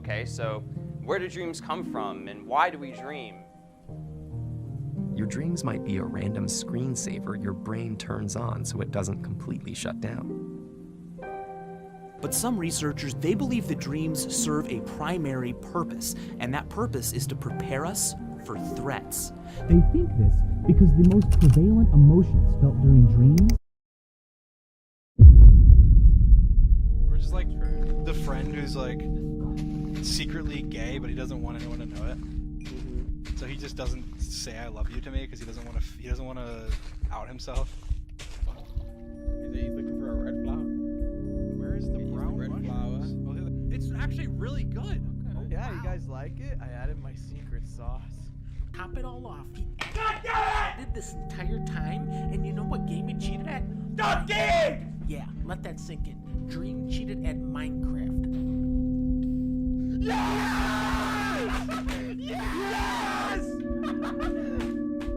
Okay, so where do dreams come from and why do we dream? Your dreams might be a random screensaver your brain turns on so it doesn't completely shut down. But some researchers, they believe that dreams serve a primary purpose, and that purpose is to prepare us for threats. They think this because the most prevalent emotions felt during dreams. Or just like the friend who's like secretly gay, but he doesn't want anyone to know it. So he just doesn't say "I love you" to me because he doesn't want to. He doesn't want to out himself. He's looking for a red flower. Where is the brown red flower? Oh, it's actually really good. Okay. Yeah, you guys like it? I added my secret sauce. Top it all off. I did this entire time, and you know what game he cheated at? Dunking! Yeah, let that sink in. Dream cheated at Minecraft. Yes!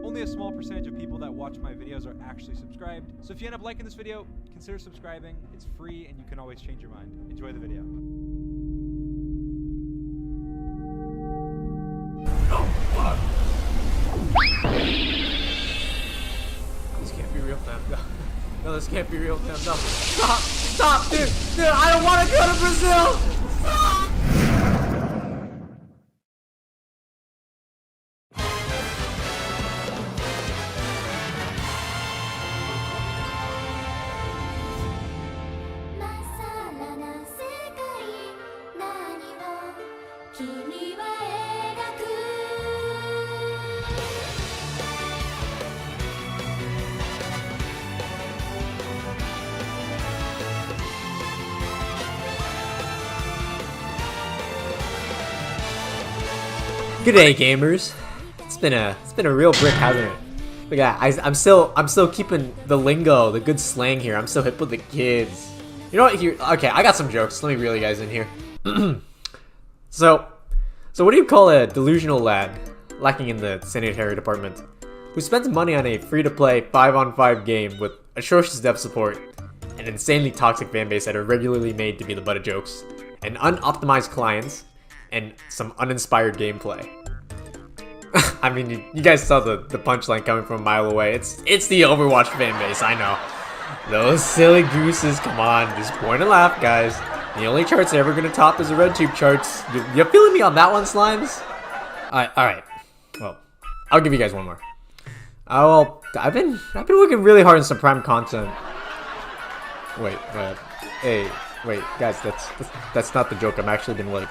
Only a small percentage of people that watch my videos are actually subscribed. So if you end up liking this video, consider subscribing. It's free and you can always change your mind. Enjoy the video. This can't be real, fam. No, this can't be real, fam. No. Stop, dude. I don't want to go to Brazil. Stop. Good day, gamers. It's been a real brick, hasn't it? Look at that. I'm still keeping the lingo, the good slang here. I'm still hip with the kids. You know what? Here, okay, I got some jokes. Let me reel you guys in here. So what do you call a delusional lad lacking in the sanitary department who spends money on a free-to-play 5-on-5 game with atrocious dev support, an insanely toxic fanbase that are regularly made to be the butt of jokes, and unoptimized clients, and some uninspired gameplay? I mean, you guys saw the punchline coming from a mile away. It's the Overwatch fanbase, I know. Those silly gooses, come on, just point and laugh, guys. The only charts they're ever gonna top is the RedTube charts. You feeling me on that one, Slimes? Alright. Well, I'll give you guys one more. Well, I've been working really hard on some Prime content. Wait, wait, guys, that's not the joke. I've actually been like,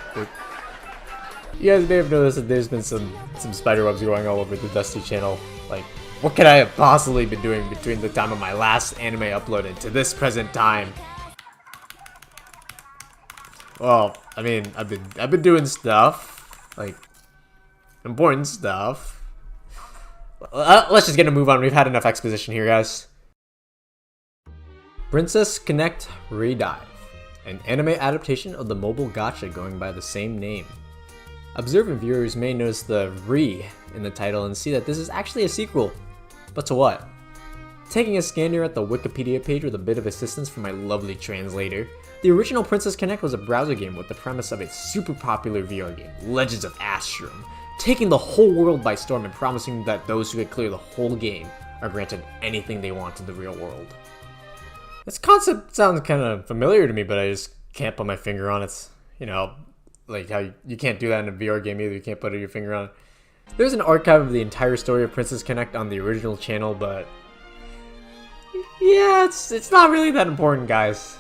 you guys may have noticed that there's been some spiderwebs going all over the Dusty channel. Like, what could I have possibly been doing between the time of my last anime uploaded to this present time? Well, I mean, I've been doing stuff, like important stuff. Let's just get a move on. We've had enough exposition here, guys. Princess Connect Redive, an anime adaptation of the mobile gacha going by the same name. Observant viewers may notice the "re" in the title and see that this is actually a sequel. But to what? Taking a scan here at the Wikipedia page with a bit of assistance from my lovely translator, the original Princess Connect was a browser game with the premise of a super popular VR game, Legends of Astrum, taking the whole world by storm and promising that those who could clear the whole game are granted anything they want in the real world. This concept sounds kind of familiar to me, but I just can't put my finger on it. You know, like how you can't do that in a VR game either. You can't put your finger on it. There's an archive of the entire story of Princess Connect on the original channel, but yeah, it's not really that important, guys.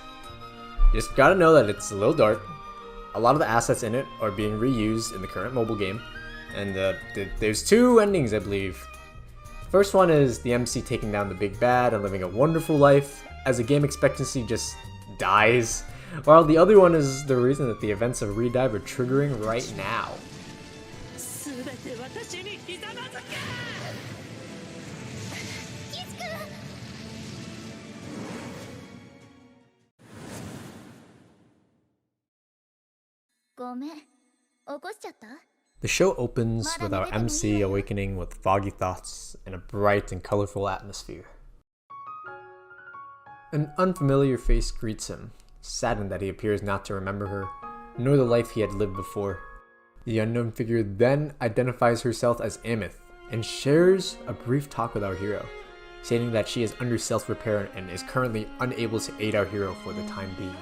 Just gotta know that it's a little dark. A lot of the assets in it are being reused in the current mobile game, and there's two endings, I believe. First one is the MC taking down the big bad and living a wonderful life as the game expectancy just dies, while the other one is the reason that the events of Redive are triggering right now. The show opens with our MC awakening with foggy thoughts and a bright and colorful atmosphere. An unfamiliar face greets him, saddened that he appears not to remember her, nor the life he had lived before. The unknown figure then identifies herself as Amith and shares a brief talk with our hero, stating that she is under self-repair and is currently unable to aid our hero for the time being.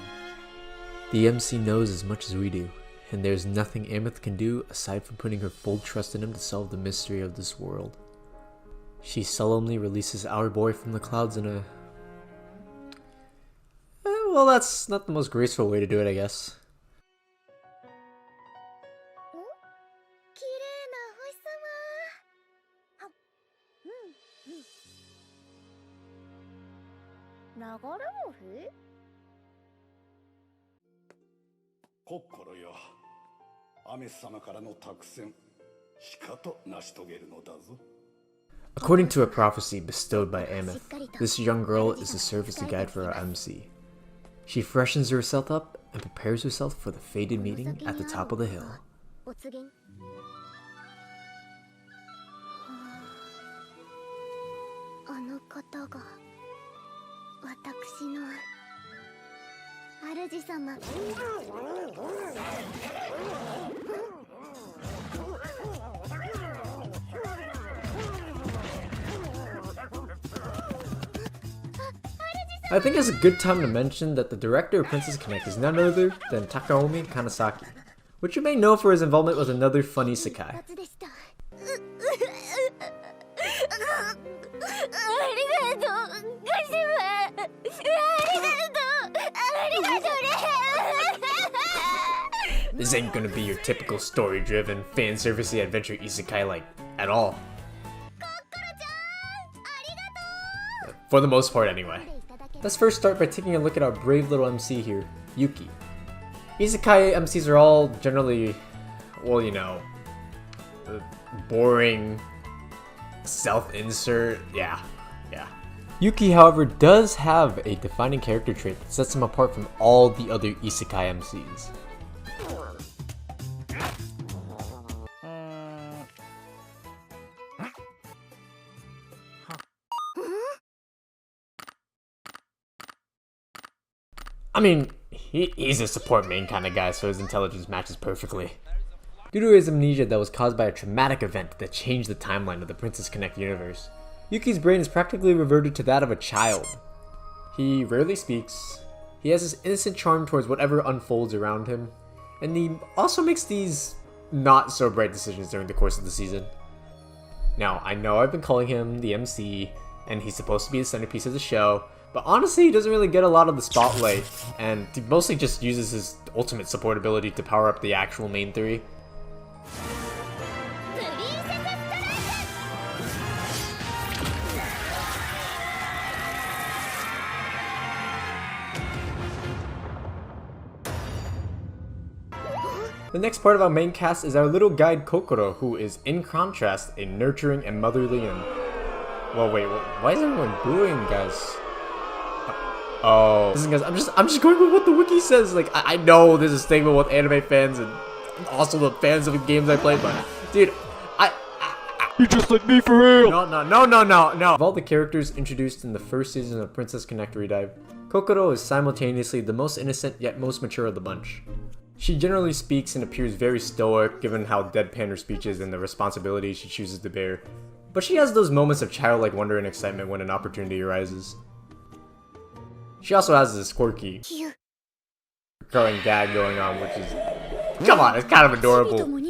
The MC knows as much as we do, and there's nothing Amith can do aside from putting her full trust in him to solve the mystery of this world. She solemnly releases our boy from the clouds in a... well, that's not the most graceful way to do it, I guess. According to a prophecy bestowed by Amith, this young girl is to serve as the guide for our MC. She freshens herself up and prepares herself for the fated meeting at the top of the hill. あの方が私の主様。I think it's a good time to mention that the director of Princess Connect is none other than Takaomi Kanasaki, which you may know for his involvement with another funny isekai. This ain't gonna be your typical story-driven, fan-servicey adventure isekai like, at all. For the most part anyway. Let's first start by taking a look at our brave little MC here, Yuki. Isekai MCs are all generally, well, you know, boring, self-insert, yeah. Yuki, however, does have a defining character trait that sets him apart from all the other isekai MCs. I mean, he's a support main kind of guy, so his intelligence matches perfectly. Due to his amnesia that was caused by a traumatic event that changed the timeline of the Princess Connect universe, Yuki's brain is practically reverted to that of a child. He rarely speaks, he has this innocent charm towards whatever unfolds around him, and he also makes these not so bright decisions during the course of the season. Now, I know I've been calling him the MC, and he's supposed to be the centerpiece of the show, but honestly, he doesn't really get a lot of the spotlight, and he mostly just uses his ultimate support ability to power up the actual main three. The next part of our main cast is our little guide Kokoro, who is, in contrast, a nurturing and motherly and... well, wait, why is everyone booing, guys? Oh, listen, guys, I'm just going with what the wiki says. Like, I know there's a stigma with anime fans and also the fans of the games I play, but dude, you're just like me for real. No. Of all the characters introduced in the first season of Princess Connect Redive, Kokoro is simultaneously the most innocent yet most mature of the bunch. She generally speaks and appears very stoic, given how deadpan her speech is and the responsibilities she chooses to bear. But she has those moments of childlike wonder and excitement when an opportunity arises. She also has this quirky recurring gag going on, which is, come on, it's kind of adorable.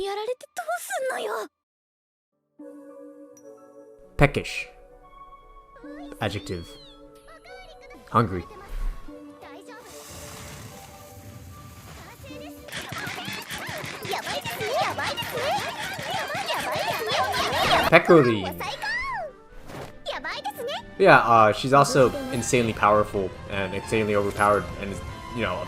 Peckish. Adjective. Hungry. Peccary. Yeah, she's also insanely powerful and insanely overpowered and is, you know,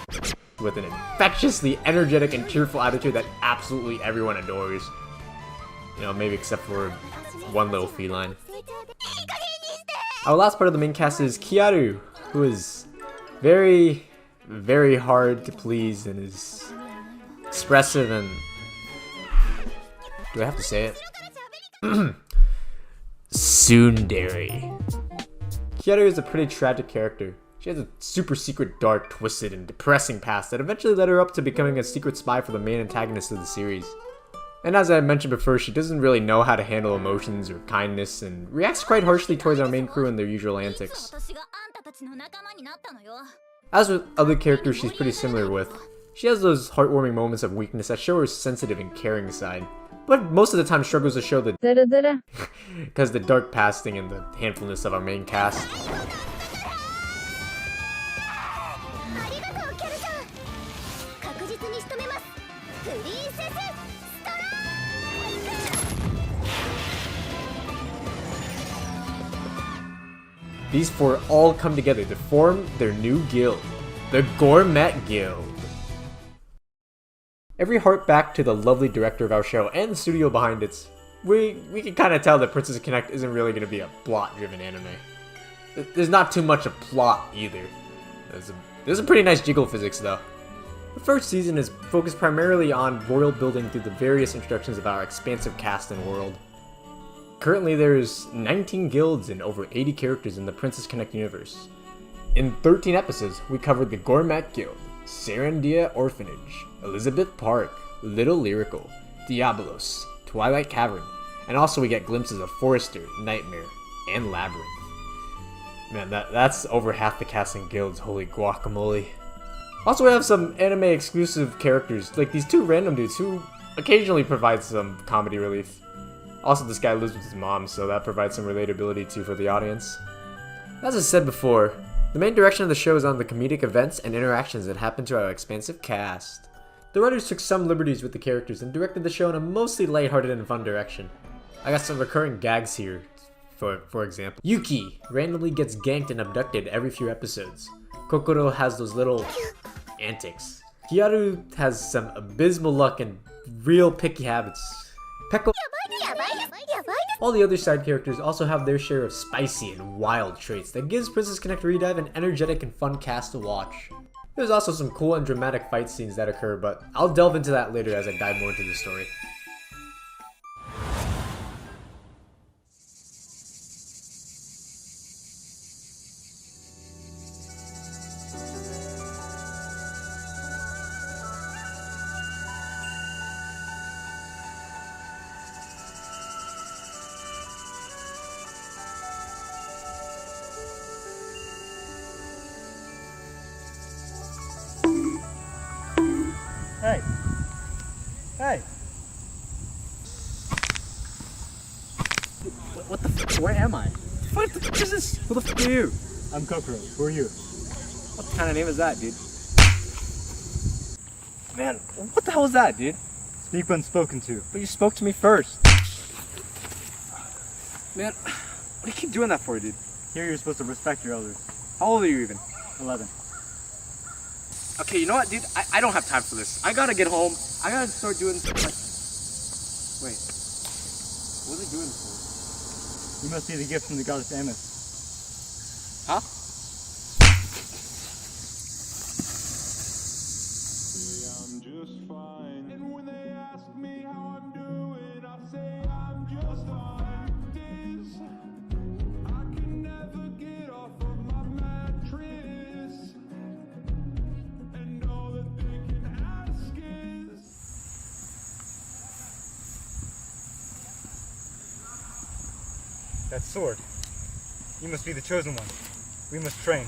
with an infectiously energetic and cheerful attitude that absolutely everyone adores. You know, maybe except for one little feline. Our last part of the main cast is Kiaru, who is very, very hard to please and is expressive and... do I have to say it? Tsundere. Kiaru is a pretty tragic character. She has a super secret, dark, twisted, and depressing past that eventually led her up to becoming a secret spy for the main antagonist of the series. And as I mentioned before, she doesn't really know how to handle emotions or kindness, and reacts quite harshly towards our main crew and their usual antics. As with other characters she's pretty similar with, she has those heartwarming moments of weakness that show her sensitive and caring side, but most of the time struggles to show the because the dark pasting and the handfulness of our main cast. These four all come together to form their new guild, the Gourmet Guild. Every heart back to the lovely director of our show and the studio behind it, we can kind of tell that Princess Connect isn't really going to be a plot-driven anime. There's not too much of plot either. There's a pretty nice jiggle physics though. The first season is focused primarily on world building through the various introductions of our expansive cast and world. Currently there's 19 guilds and over 80 characters in the Princess Connect universe. In 13 episodes, we covered the Gourmet Guild, Serendia Orphanage, Elizabeth Park, Little Lyrical, Diabolos, Twilight Cavern, and also we get glimpses of Forester, Nightmare, and Labyrinth. Man, that's over half the cast and guilds, holy guacamole. Also we have some anime exclusive characters, like these two random dudes who occasionally provide some comedy relief. Also, this guy lives with his mom, so that provides some relatability too for the audience. As I said before, the main direction of the show is on the comedic events and interactions that happen to our expansive cast. The writers took some liberties with the characters and directed the show in a mostly lighthearted and fun direction. I got some recurring gags here, for example. Yuki randomly gets ganked and abducted every few episodes. Kokoro has those little antics. Kiaru has some abysmal luck and real picky habits. Peko. All the other side characters also have their share of spicy and wild traits that gives Princess Connect Redive an energetic and fun cast to watch. There's also some cool and dramatic fight scenes that occur, but I'll delve into that later as I dive more into the story. Hey. Hey. What the f? Where am I? What the f is this? Who the f are you? I'm Kokoro. Who are you? What kind of name is that, dude? Man, what the hell is that, dude? Speak when spoken to. But you spoke to me first. Man, what do you keep doing that for, dude? Here you're supposed to respect your elders. How old are you even? 11. Okay, you know what, dude? I don't have time for this. I gotta get home. I gotta start doing like... Wait. What are they doing this for? You must be the gift from the goddess Amos. Huh? I'm just fine. And when they ask me how I'm doing, I say I'm just fine. This, I can never get off of my mattress. And all that they can ask is... That sword. You must be the chosen one. We must train.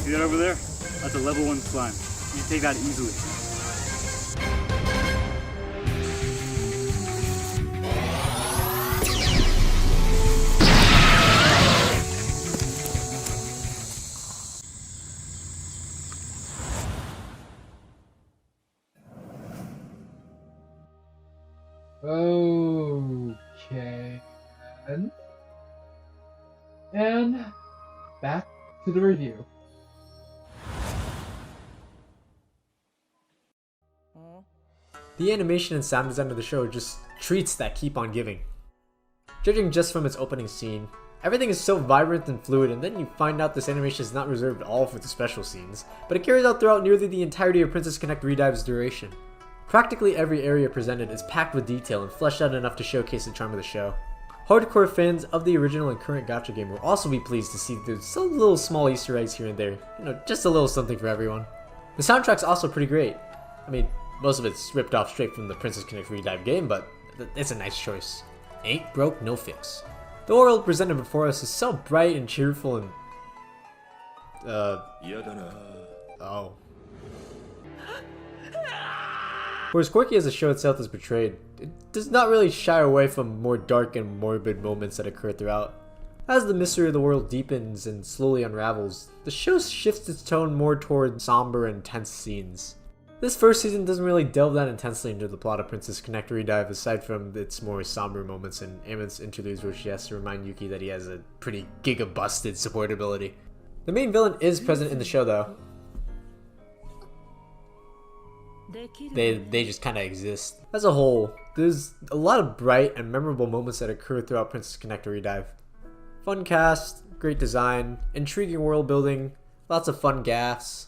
See that over there? That's a level 1 slime. You can take that easily. Okay. And back to the review. The animation and sound design of the show are just treats that keep on giving. Judging just from its opening scene, everything is so vibrant and fluid, and then you find out this animation is not reserved all for the special scenes, but it carries out throughout nearly the entirety of Princess Connect Redive's duration. Practically every area presented is packed with detail and fleshed out enough to showcase the charm of the show. Hardcore fans of the original and current gacha game will also be pleased to see there's some little small Easter eggs here and there, just a little something for everyone. The soundtrack's also pretty great. I mean, most of it's ripped off straight from the Princess Connect Redive game, but it's a nice choice. Ain't broke, no fix. The world presented before us is so bright and cheerful and... oh. For as quirky as the show itself is portrayed, it does not really shy away from more dark and morbid moments that occur throughout. As the mystery of the world deepens and slowly unravels, the show shifts its tone more toward somber and tense scenes. This first season doesn't really delve that intensely into the plot of Princess Connect Redive aside from its more somber moments and Amit's interludes where she has to remind Yuki that he has a pretty giga-busted support ability. The main villain is present in the show though. They just kinda exist. As a whole, there's a lot of bright and memorable moments that occur throughout Princess Connect Redive. Fun cast, great design, intriguing world building, lots of fun gaffes.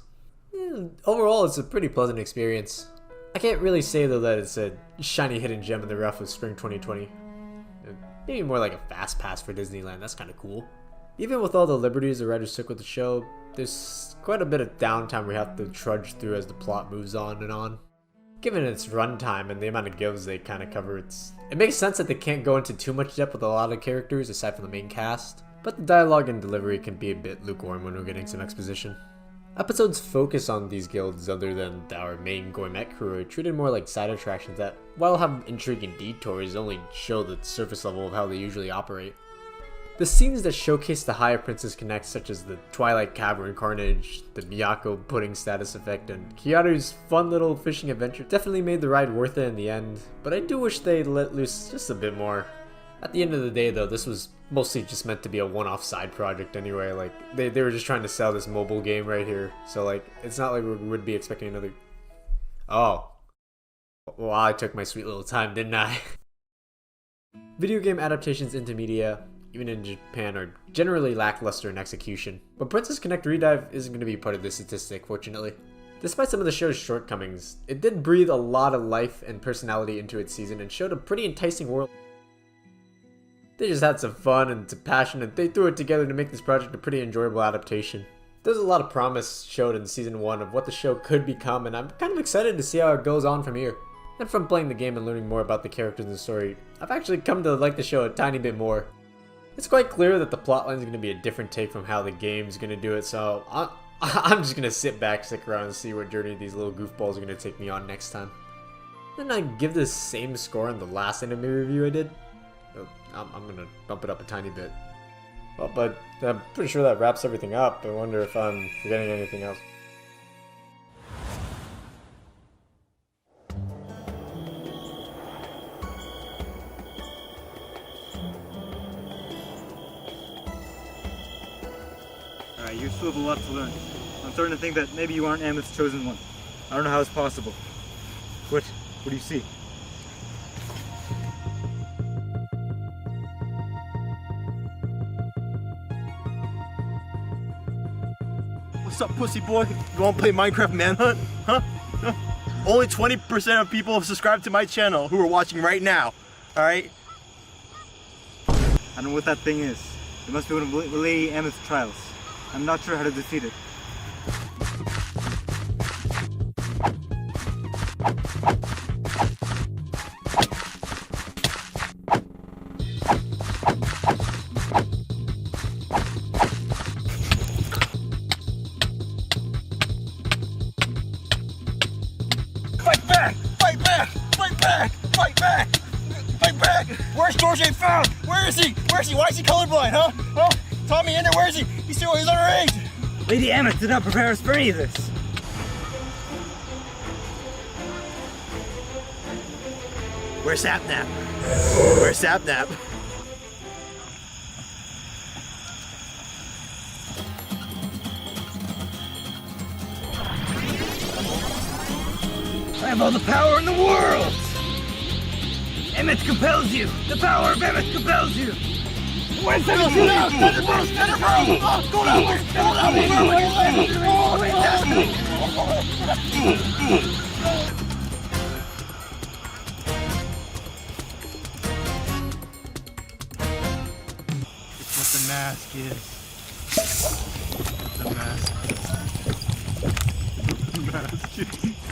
Overall, it's a pretty pleasant experience. I can't really say though that it's a shiny hidden gem in the rough of spring 2020. Maybe more like a fast pass for Disneyland, that's kinda cool. Even with all the liberties the writers took with the show, there's quite a bit of downtime we have to trudge through as the plot moves on and on. Given its runtime and the amount of gives they kind of cover, it makes sense that they can't go into too much depth with a lot of characters aside from the main cast, but the dialogue and delivery can be a bit lukewarm when we're getting some exposition. Episodes focus on these guilds other than our main gourmet crew are treated more like side attractions that, while have intriguing detours, only show the surface level of how they usually operate. The scenes that showcase the higher Princess Connect, such as the Twilight Cavern Carnage, the Miyako pudding status effect, and Kiaru's fun little fishing adventure definitely made the ride worth it in the end, but I do wish they let loose just a bit more. At the end of the day though, this was mostly just meant to be a one-off side project anyway, like, they were just trying to sell this mobile game right here, so like, it's not like we would be expecting another... Oh. Well, I took my sweet little time, didn't I? Video game adaptations into media, even in Japan, are generally lackluster in execution, but Princess Connect Redive isn't going to be part of this statistic, fortunately. Despite some of the show's shortcomings, it did breathe a lot of life and personality into its season and showed a pretty enticing world. They just had some fun and some passion, and they threw it together to make this project a pretty enjoyable adaptation. There's a lot of promise showed in season 1 of what the show could become, and I'm kind of excited to see how it goes on from here. And from playing the game and learning more about the characters and the story, I've actually come to like the show a tiny bit more. It's quite clear that the plotline is going to be a different take from how the game's going to do it, so I'm just going to sit back, stick around, and see what journey these little goofballs are going to take me on next time. Then I give this same score on the last anime review I did. I'm going to bump it up a tiny bit. Well, but I'm pretty sure that wraps everything up. I wonder if I'm forgetting anything else. Alright, you still have a lot to learn. I'm starting to think that maybe you aren't Amit's chosen one. I don't know how it's possible. What do you see? What's up, pussy boy? You wanna play Minecraft Manhunt? Huh? Only 20% of people have subscribed to my channel who are watching right now. Alright? I don't know what that thing is. It must be one of Lady Amit's trials. I'm not sure how to defeat it. Fight back! Fight back! Fight back! Fight back! Fight back! Where's George ain't found? Where is he? Where is he? Why is he colorblind, huh? Huh? Tommy Ender, where is he? He's underage! Lady Amit did not prepare us for any of this. Where's Sapnap? Where's Sapnap? I have all the power in the world! Emmett compels you! The power of Emmett compels you! Wait, Thunderbolt! Thunderbolt! Thunderbolt! Go down! Go down! Oh, fantastic! It's what the mask is. The mask. The mask is.